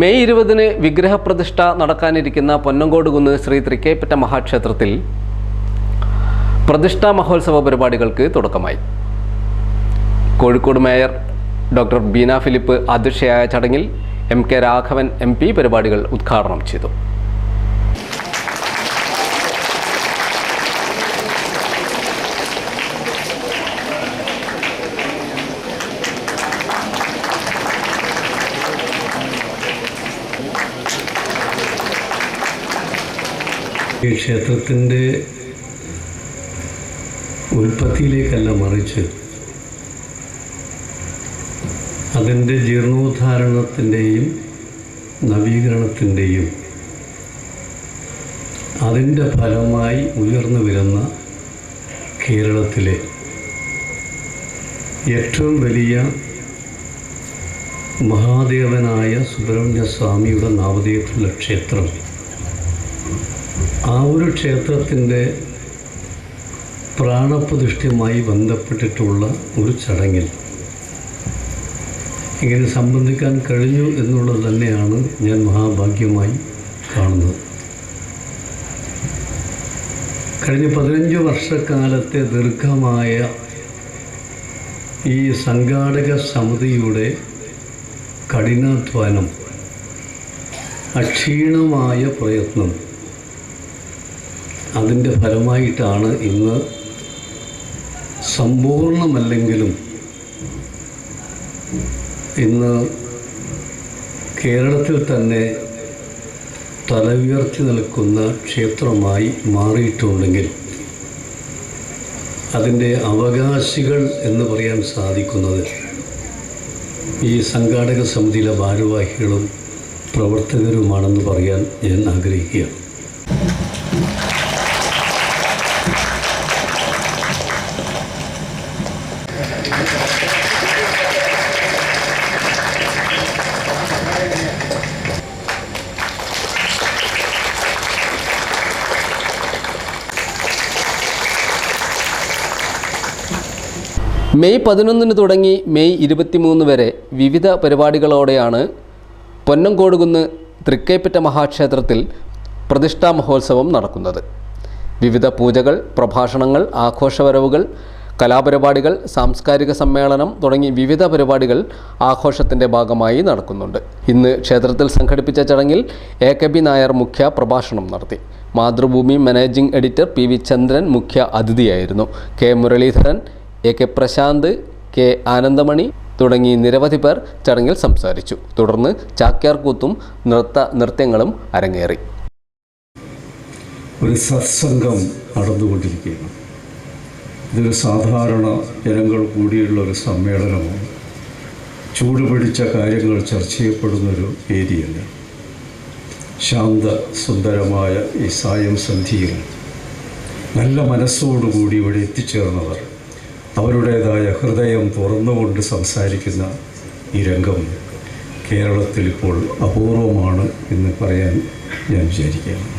May 20-ന് വിഗ്രഹപ്രതിഷ്ഠ നടക്കാനിരിക്കുന്ന പൊന്നങ്കോടുകുന്ന് ശ്രീ തൃക്കൈപ്പറ്റ മഹാക്ഷേത്രത്തിൽ പ്രതിഷ്ഠാ മഹോത്സവ പരിപാടികൾക്ക് തുടക്കമായി. Kozhikode mayor doctor Beena Philip അധ്യക്ഷയായ ചടങ്ങിൽ MK രാഘവൻ MP പരിപാടികൾ ഉദ്ഘാടനം ചെയ്തു. ഈ ക്ഷേത്രത്തിൻ്റെ ഉൽപ്പത്തിയിലേക്കല്ല മറിച്ച് അതിൻ്റെ ജീർണോദ്ധാരണത്തിൻ്റെയും നവീകരണത്തിൻ്റെയും അതിൻ്റെ ഫലമായി ഉയർന്നു വരുന്ന കേരളത്തിലെ ഏറ്റവും വലിയ മഹാദേവനായ സുബ്രഹ്മണ്യ സ്വാമിയുടെ നാമധേയത്തിലുള്ള ക്ഷേത്രം, ആ ഒരു ക്ഷേത്രത്തിൻ്റെ പ്രാണപ്രതിഷ്ഠയുമായി ബന്ധപ്പെട്ടിട്ടുള്ള ഒരു ചടങ്ങിൽ ഇങ്ങനെ സംബന്ധിക്കാൻ കഴിഞ്ഞു എന്നുള്ളത് തന്നെയാണ് ഞാൻ മഹാഭാഗ്യമായി കാണുന്നത്. കഴിഞ്ഞ 15 വർഷക്കാലത്തെ ദീർഘമായ ഈ സംഘാടക സമിതിയുടെ കഠിനാധ്വാനം, അക്ഷീണമായ പ്രയത്നം, അതിൻ്റെ ഫലമായിട്ടാണ് ഇന്ന് സമ്പൂർണ്ണമല്ലെങ്കിലും ഇന്ന് കേരളത്തിൽ തന്നെ തല ഉയർത്തി നിൽക്കുന്ന ക്ഷേത്രമായി മാറിയിട്ടുണ്ടെങ്കിൽ അതിൻ്റെ അവകാശികൾ എന്ന് പറയാൻ സാധിക്കുന്നത് ഈ സംഘാടക സമിതിയിലെ ഭാരവാഹികളും പ്രവർത്തകരുമാണെന്ന് പറയാൻ ഞാൻ ആഗ്രഹിക്കുകയാണ്. മെയ് 11-ന് തുടങ്ങി മെയ് 23 വരെ വിവിധ പരിപാടികളോടെയാണ് പൊന്നങ്കോടുകുന്ന് തൃക്കൈപ്പറ്റ മഹാക്ഷേത്രത്തിൽ പ്രതിഷ്ഠാ മഹോത്സവം നടക്കുന്നത്. വിവിധ പൂജകൾ, പ്രഭാഷണങ്ങൾ, ആഘോഷവരവുകൾ, കലാപരിപാടികൾ, സാംസ്കാരിക സമ്മേളനം തുടങ്ങി വിവിധ പരിപാടികൾ ആഘോഷത്തിൻ്റെ ഭാഗമായി നടക്കുന്നുണ്ട്. ഇന്ന് ക്ഷേത്രത്തിൽ സംഘടിപ്പിച്ച ചടങ്ങിൽ AKB നായർ മുഖ്യ പ്രഭാഷണം നടത്തി. മാതൃഭൂമി മാനേജിംഗ് എഡിറ്റർ PV ചന്ദ്രൻ മുഖ്യ അതിഥിയായിരുന്നു. K Muraleedharan, AK Prashant, K Anandamani തുടങ്ങി നിരവധി പേർ ചടങ്ങിൽ സംസാരിച്ചു. തുടർന്ന് ചാക്യാർകൂത്തും നൃത്യങ്ങളും അരങ്ങേറി. ഒരു സത്സംഗം നടന്നുകൊണ്ടിരിക്കുകയാണ്. ഇതൊരു സാധാരണ ജനങ്ങൾ കൂടിയുള്ള ഒരു സമ്മേളനമാണ്. ചൂടുപിടിച്ച കാര്യങ്ങൾ ചർച്ച ചെയ്യപ്പെടുന്നൊരു വേദിയല്ല. ശാന്ത സുന്ദരമായ ഈ സായം സന്ധിയിൽ നല്ല മനസ്സോടുകൂടി ഇവിടെ എത്തിച്ചേർന്നവർ അവരുടേതായ ഹൃദയം തുറന്നുകൊണ്ട് സംസാരിക്കുന്ന ഈ രംഗം കേരളത്തിൽ ഇപ്പോൾ അപൂർവമാണ് എന്ന് പറയാൻ ഞാൻ വിചാരിക്കുകയാണ്.